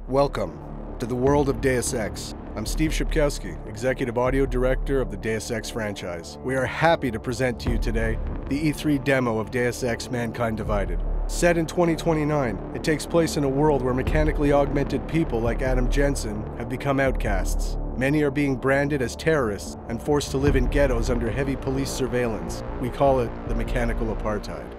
Welcome to the world of Deus Ex. I'm Steve Shipkowski, Executive Audio Director of the Deus Ex franchise. We are happy to present to you today the E3 demo of Deus Ex Mankind Divided. Set in 2029, it takes place in a world where mechanically augmented people like Adam Jensen have become outcasts. Many are being branded as terrorists and forced to live in ghettos under heavy police surveillance. We call it the mechanical apartheid.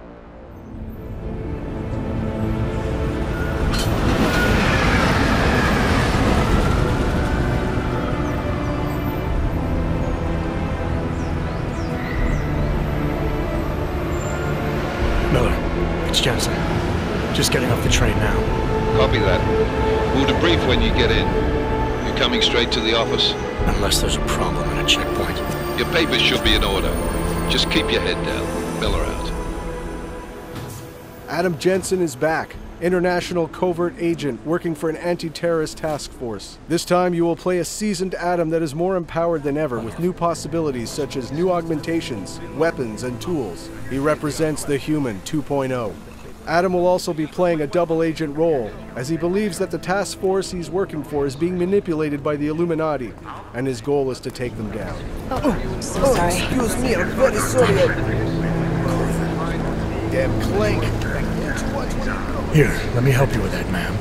Jensen. Just getting off the train now. Copy that. We'll debrief when you get in. You're coming straight to the office? Unless there's a problem at a checkpoint. Your papers should be in order. Just keep your head down. Miller out. Adam Jensen is back. International covert agent working for an anti-terrorist task force. This time you will play a seasoned Adam that is more empowered than ever with new possibilities such as new augmentations, weapons, and tools. He represents the Human 2.0. Adam will also be playing a double agent role, as he believes that the task force he's working for is being manipulated by the Illuminati, and his goal is to take them down. So sorry. Excuse me, I'm very sorry. Damn clank. Here, let me help you with that, ma'am.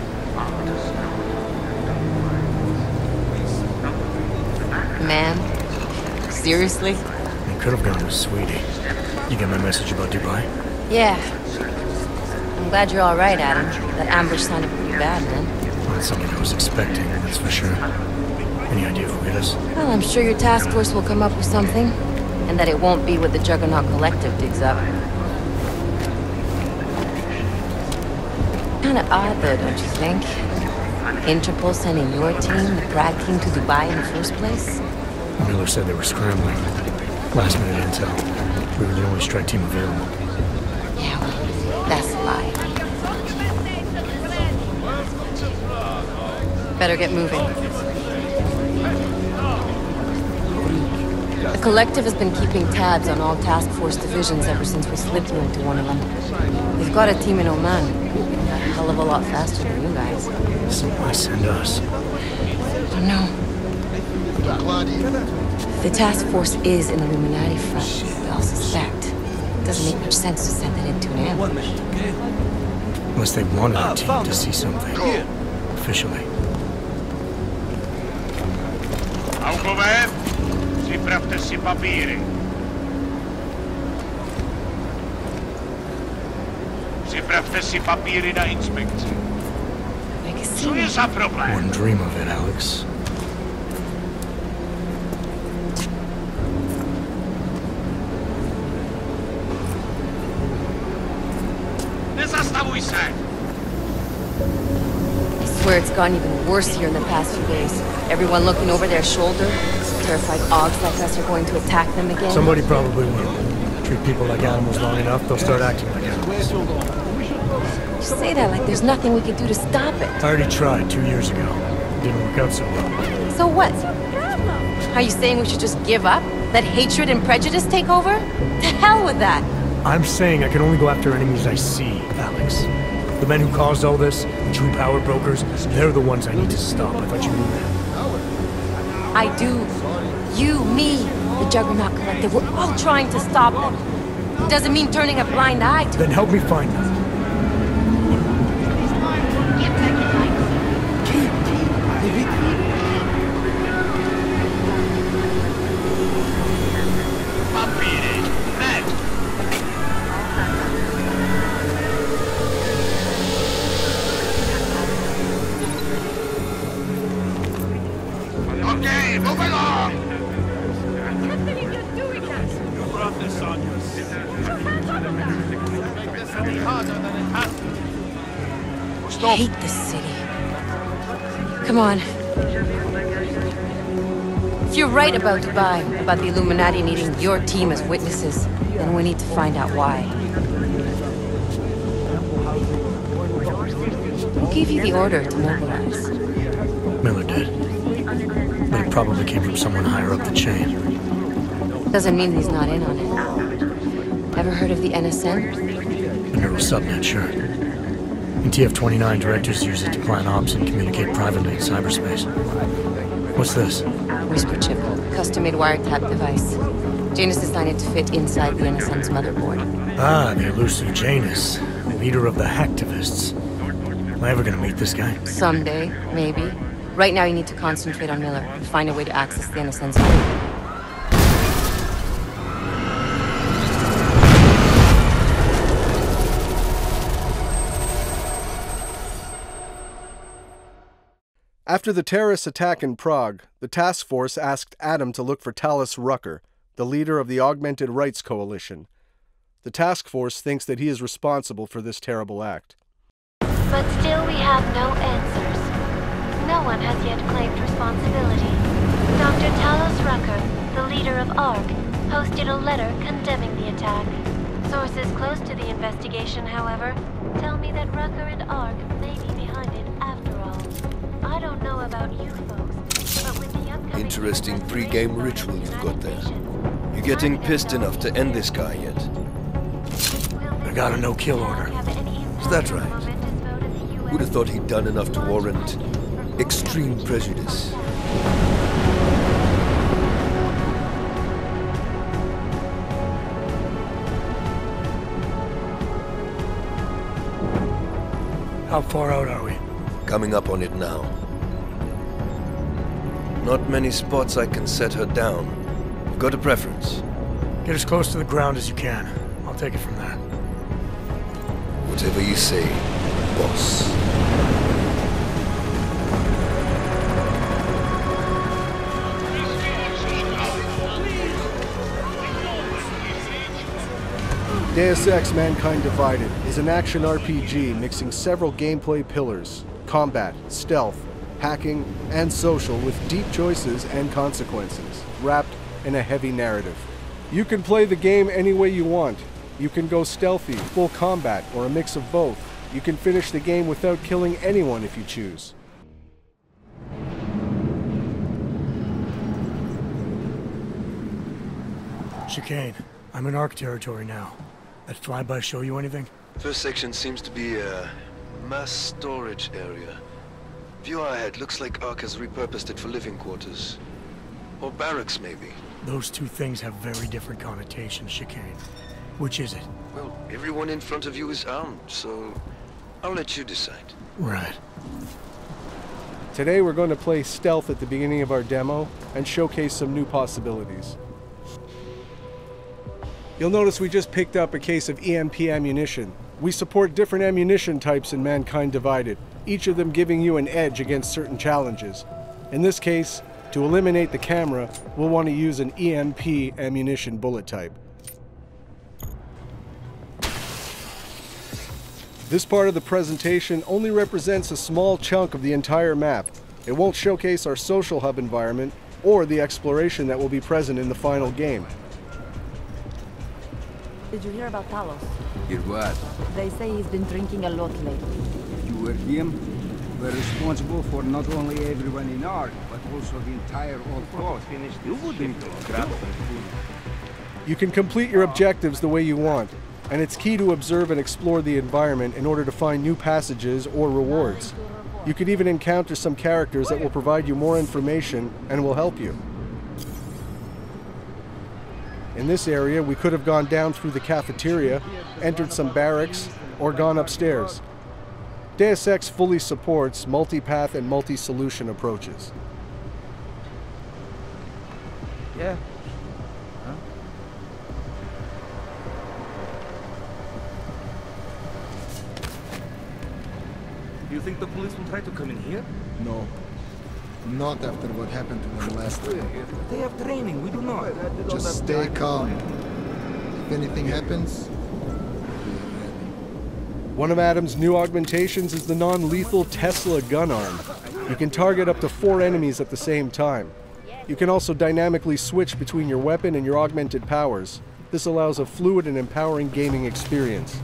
Ma'am? Seriously? You could have gone with Sweetie. You get my message about Dubai? Yeah. I'm glad you're all right, Adam. That ambush sounded pretty bad, man. Not something I was expecting, that's for sure. Any idea who hit us? Well, I'm sure your task force will come up with something. And that it won't be what the Juggernaut Collective digs up. Kinda odd, though, don't you think? Interpol sending your team, the Prague team, to Dubai in the first place? Miller said they were scrambling. Last minute intel. We were the only strike team available. Yeah, well, that's a lie. Better get moving. The Collective has been keeping tabs on all task force divisions ever since we slipped you into one of them. They've got a team in Oman. A hell of a lot faster than you guys. So why send us? Oh no. The task force is an Illuminati front, we all suspect. It doesn't make much sense to send it into an ambush. Unless they wanted our team to see something. Officially. Alcover, připravte si papíry. Připravte si papíry na inspekci. Co je za problém? Wouldn't dream of it, Alex. Nezastavuj se! I swear it's gotten even worse here in the past few days. Everyone looking over their shoulder. Terrified Augs like us are going to attack them again. Somebody probably will. Treat people like animals long enough, they'll start acting like animals. You say that like there's nothing we could do to stop it. I already tried 2 years ago. Didn't work out so well. So what? Are you saying we should just give up? Let hatred and prejudice take over? To hell with that! I'm saying I can only go after enemies I see, Alex. The men who caused all this, the true power brokers, they're the ones I need to stop. I thought you knew that. I do. You, me, the Juggernaut Collective, we're all trying to stop them. It doesn't mean turning a blind eye to Then help me find them. Okay, move along! I hate this city. Come on. If you're right about Dubai, about the Illuminati needing your team as witnesses, then we need to find out why. Who gave you the order to mobilize? Miller did. But it probably came from someone higher up the chain. Doesn't mean he's not in on it. Ever heard of the NSN? The neural subnet, sure. In TF-29, directors use it to plan ops and communicate privately in cyberspace. What's this? Whisper chip, custom-made wiretap device. Janus designed it to fit inside the NSN's motherboard. Ah, the elusive Janus, leader of the hacktivists. Am I ever gonna meet this guy? Someday, maybe. Right now you need to concentrate on Miller and find a way to access the NSN's home. After the terrorist attack in Prague, the task force asked Adam to look for Talos Rucker, the leader of the Augmented Rights Coalition. The task force thinks that he is responsible for this terrible act. But still we have no answers. No one has yet claimed responsibility. Dr. Talos Rucker, the leader of ARC, posted a letter condemning the attack. Sources close to the investigation, however, tell me that Rucker and ARC may be behind it after all. I don't know about you folks, but with the upcoming... Interesting pre-game ritual you've got there. You getting pissed enough to end this guy yet? I got a no-kill order. Is that right? Would have thought he'd done enough to warrant extreme prejudice. How far out are we? Coming up on it now. Not many spots I can set her down. You got a preference? Get as close to the ground as you can. I'll take it from there. Whatever you say, boss. Deus Ex Mankind Divided is an action RPG mixing several gameplay pillars: combat, stealth, hacking, and social, with deep choices and consequences, wrapped in a heavy narrative. You can play the game any way you want. You can go stealthy, full combat, or a mix of both. You can finish the game without killing anyone if you choose. Chicane, I'm in ARC territory now. That flyby show you anything? First section seems to be a mass storage area. View ahead looks like ARC has repurposed it for living quarters. Or barracks, maybe. Those two things have very different connotations, Chicane. Which is it? Well, everyone in front of you is armed, so I'll let you decide. Right. Today we're going to play stealth at the beginning of our demo and showcase some new possibilities. You'll notice we just picked up a case of EMP ammunition. We support different ammunition types in Mankind Divided, each of them giving you an edge against certain challenges. In this case, to eliminate the camera, we'll want to use an EMP ammunition bullet type. This part of the presentation only represents a small chunk of the entire map. It won't showcase our social hub environment or the exploration that will be present in the final game. Did you hear about Talos? Hear what? They say he's been drinking a lot lately. You were him? We're responsible for not only everyone in ARC, but also the entire old coast. You wouldn't grab food. You can complete your objectives the way you want, and it's key to observe and explore the environment in order to find new passages or rewards. You could even encounter some characters that will provide you more information and will help you. In this area, we could have gone down through the cafeteria, entered some barracks, or gone upstairs. Deus Ex fully supports multi-path and multi-solution approaches. Yeah. Huh? You think the police will try to come in here? No. Not after what happened to them last time. They have training, we do not. Just stay calm. If anything happens, one of Adam's new augmentations is the non-lethal Tesla gun arm. You can target up to 4 enemies at the same time. You can also dynamically switch between your weapon and your augmented powers. This allows a fluid and empowering gaming experience.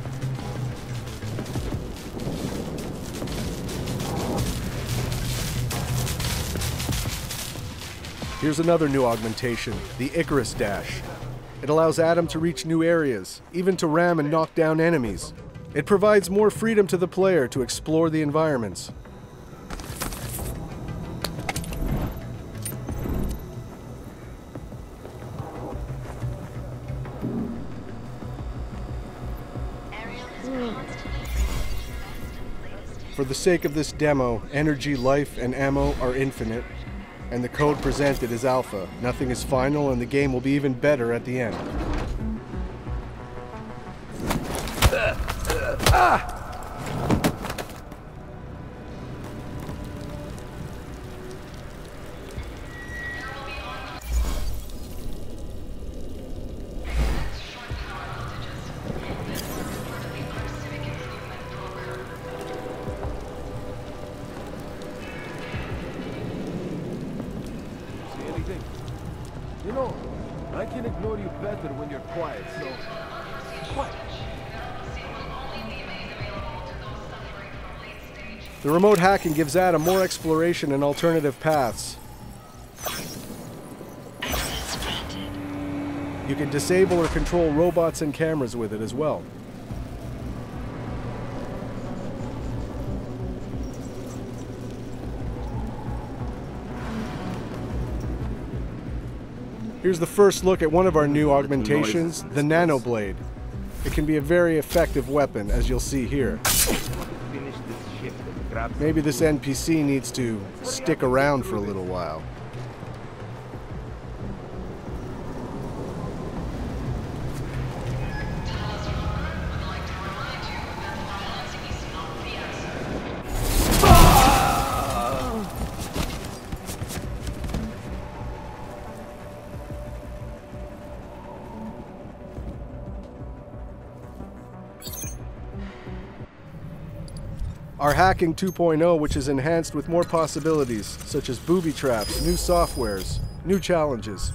Here's another new augmentation, the Icarus Dash. It allows Adam to reach new areas, even to ram and knock down enemies. It provides more freedom to the player to explore the environments. For the sake of this demo, energy, life, and ammo are infinite, and the code presented is alpha. Nothing is final, and the game will be even better at the end. You know, I can ignore you better when you're quiet, so... Quiet. The remote hacking gives Adam more exploration and alternative paths. You can disable or control robots and cameras with it as well. Here's the first look at one of our new augmentations, the Nanoblade. It can be a very effective weapon, as you'll see here. Maybe this NPC needs to stick around for a little while. Our Hacking 2.0, which is enhanced with more possibilities, such as booby traps, new softwares, new challenges.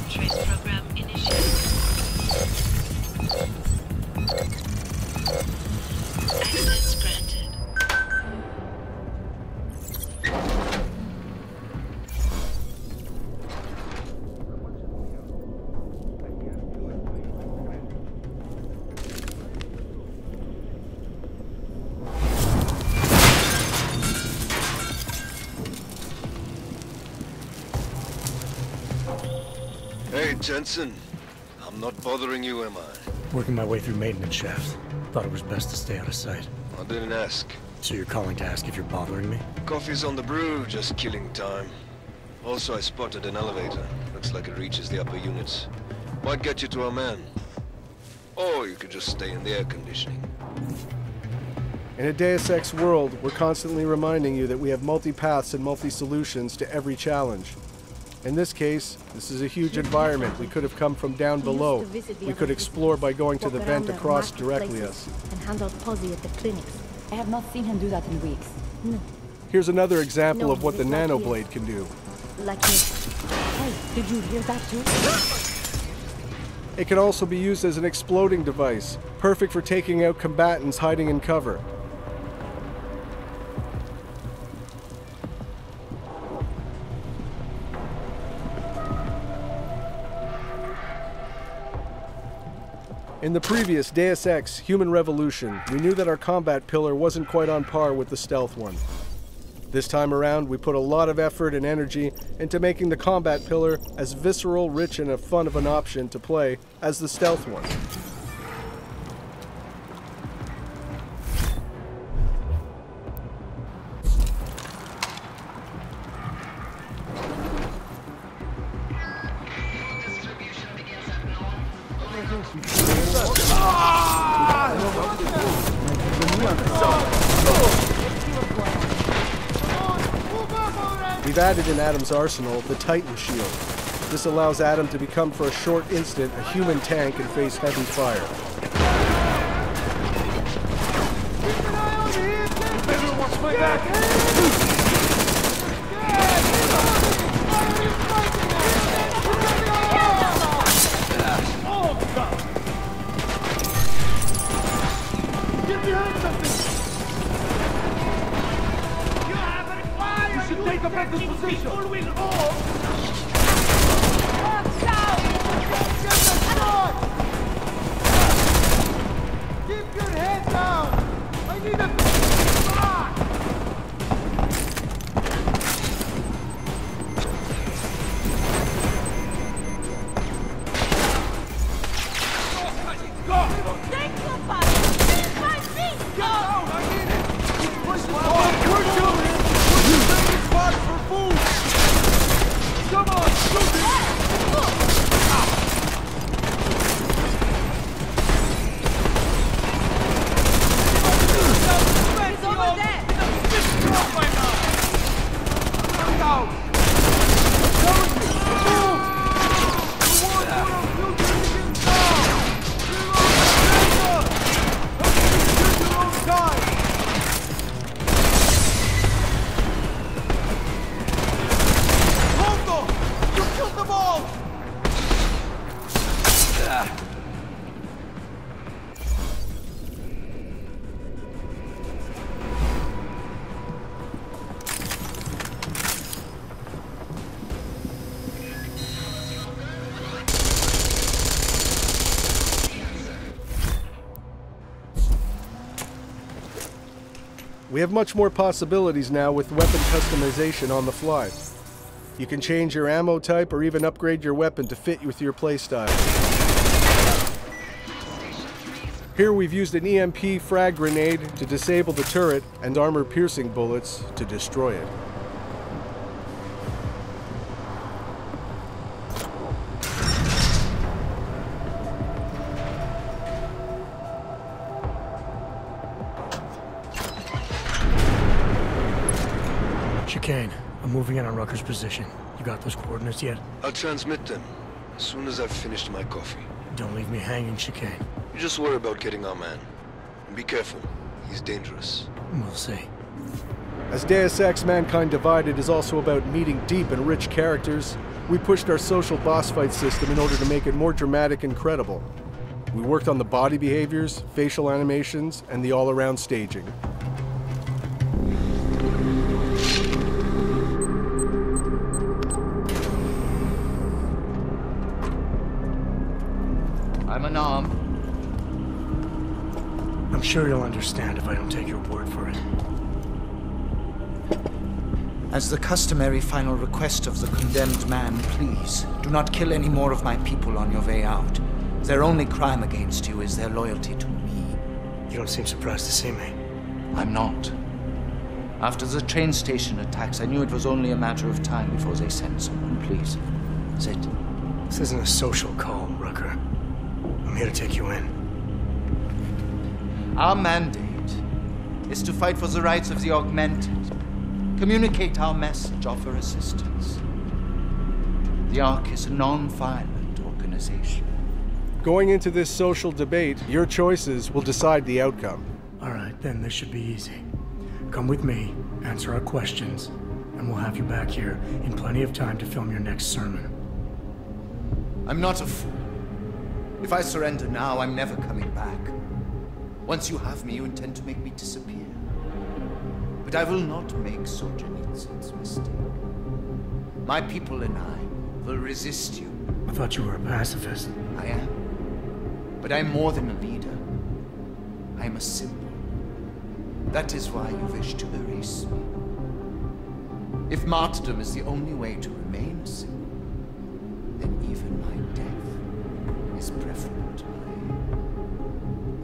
Trace program initiated. Access granted. Hey, Jensen. I'm not bothering you, am I? Working my way through maintenance shafts. Thought it was best to stay out of sight. I didn't ask. So you're calling to ask if you're bothering me? Coffee's on the brew, just killing time. Also, I spotted an elevator. Looks like it reaches the upper units. Might get you to our man. Or you could just stay in the air conditioning. In a Deus Ex world, we're constantly reminding you that we have multi-paths and multi-solutions to every challenge. In this case, this is a huge environment. We could have come from down below. We could explore by going to the vent across directly us. And handle Posy at the clinics. I have not seen him do that in weeks. No. Here's another example of what the Nanoblade can do. Like this. Hey, did you hear that too? It can also be used as an exploding device, perfect for taking out combatants hiding in cover. In the previous Deus Ex Human Revolution, we knew that our combat pillar wasn't quite on par with the stealth one. This time around, we put a lot of effort and energy into making the combat pillar as visceral, rich, and fun of an option to play as the stealth one. We've added in Adam's arsenal the Titan Shield. This allows Adam to become for a short instant a human tank and face heavy fire. Take up at this position! Revolve! We have much more possibilities now with weapon customization on the fly. You can change your ammo type or even upgrade your weapon to fit with your playstyle. Here we've used an EMP frag grenade to disable the turret and armor-piercing bullets to destroy it. Chicane, I'm moving in on Rucker's position. You got those coordinates yet? I'll transmit them as soon as I've finished my coffee. Don't leave me hanging, Chicane. You just worry about getting our man. And be careful. He's dangerous. We'll see. As Deus Ex Mankind Divided is also about meeting deep and rich characters, we pushed our social boss fight system in order to make it more dramatic and credible. We worked on the body behaviors, facial animations, and the all-around staging. I'm unarmed. I'm sure you'll understand if I don't take your word for it. As the customary final request of the condemned man, please, do not kill any more of my people on your way out. Their only crime against you is their loyalty to me. You don't seem surprised to see me. I'm not. After the train station attacks, I knew it was only a matter of time before they sent someone. Please, sit. This isn't a social call, Rucker. I'm here to take you in. Our mandate is to fight for the rights of the augmented. Communicate our message, offer assistance. The Ark is a non-violent organization. Going into this social debate, your choices will decide the outcome. All right, then this should be easy. Come with me, answer our questions, and we'll have you back here in plenty of time to film your next sermon. I'm not a fool. If I surrender now, I'm never coming back. Once you have me, you intend to make me disappear. But I will not make Solzhenitsyn's mistake. My people and I will resist you. I thought you were a pacifist. I am. But I'm more than a leader. I am a symbol. That is why you wish to erase me. If martyrdom is the only way to remain a symbol, then even my death is preferable to my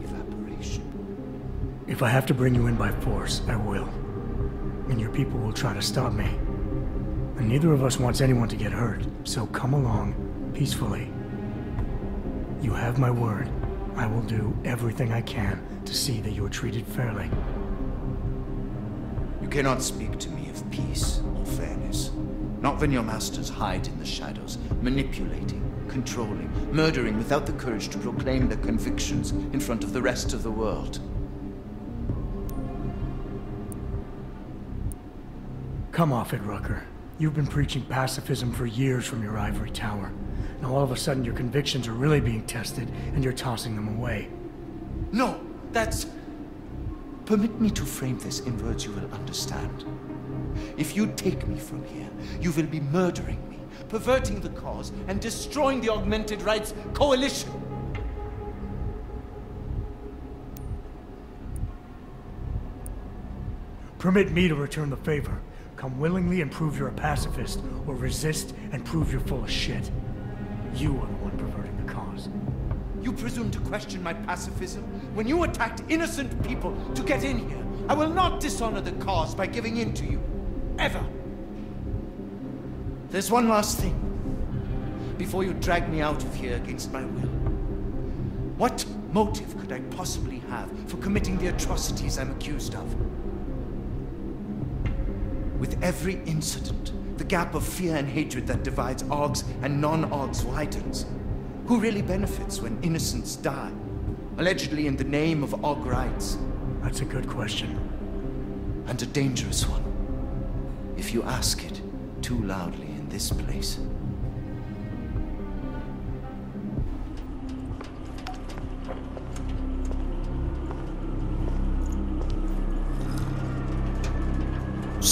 evaporation. If I have to bring you in by force, I will. And your people will try to stop me. And neither of us wants anyone to get hurt, so come along peacefully. You have my word. I will do everything I can to see that you are treated fairly. You cannot speak to me of peace or fairness. Not when your masters hide in the shadows, manipulating, controlling, murdering without the courage to proclaim their convictions in front of the rest of the world. Come off it, Rucker. You've been preaching pacifism for years from your ivory tower. Now all of a sudden your convictions are really being tested, and you're tossing them away. No, that's... Permit me to frame this in words you will understand. If you take me from here, you will be murdering me, perverting the cause, and destroying the Augmented Rights Coalition. Permit me to return the favor. Come willingly and prove you're a pacifist, or resist and prove you're full of shit. You are the one perverting the cause. You presume to question my pacifism when you attacked innocent people to get in here. I will not dishonor the cause by giving in to you. Ever. There's one last thing. Before you drag me out of here against my will. What motive could I possibly have for committing the atrocities I'm accused of? With every incident, the gap of fear and hatred that divides Augs and non-Augs widens. Who really benefits when innocents die? Allegedly in the name of Aug rights. That's a good question. And a dangerous one. If you ask it too loudly in this place.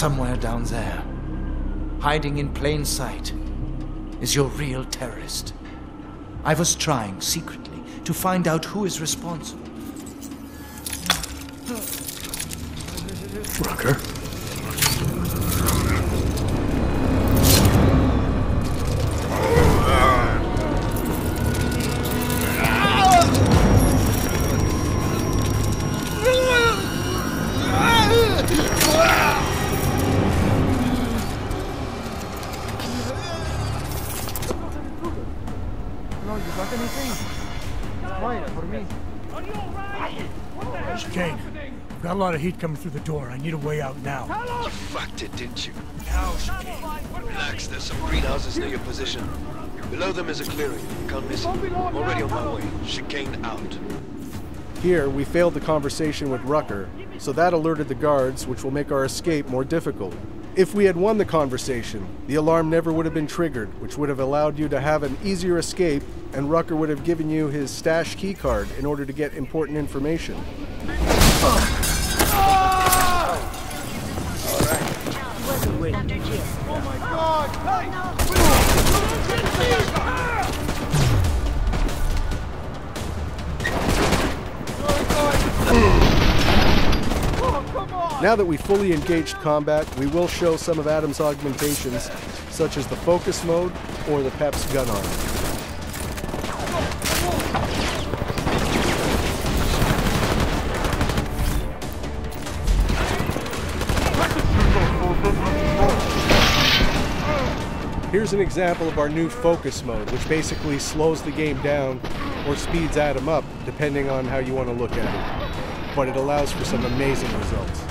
somewhere down there, hiding in plain sight, is your real terrorist. I was trying secretly to find out who is responsible. Rucker? Chicane, we've got a lot of heat coming through the door. I need a way out now. You fucked it, didn't you? Now, Chicane. Relax, there's some greenhouses near your position. Below them is a clearing. Can't miss it. Already on my way. Chicane out. Here, we failed the conversation with Rucker, so that alerted the guards, which will make our escape more difficult. If we had won the conversation, the alarm never would have been triggered, which would have allowed you to have an easier escape, and Rucker would have given you his stash keycard in order to get important information. Now that we fully engaged combat, we will show some of Adam's augmentations, such as the focus mode or the Pep's gun arm. Here's an example of our new focus mode, which basically slows the game down or speeds Adam up, depending on how you want to look at it. But it allows for some amazing results.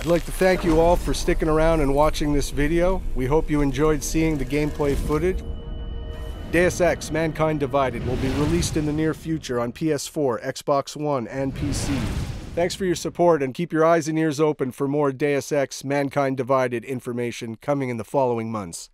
I'd like to thank you all for sticking around and watching this video. We hope you enjoyed seeing the gameplay footage. Deus Ex: Mankind Divided will be released in the near future on PS4, Xbox One, and PC. Thanks for your support, and keep your eyes and ears open for more Deus Ex: Mankind Divided information coming in the following months.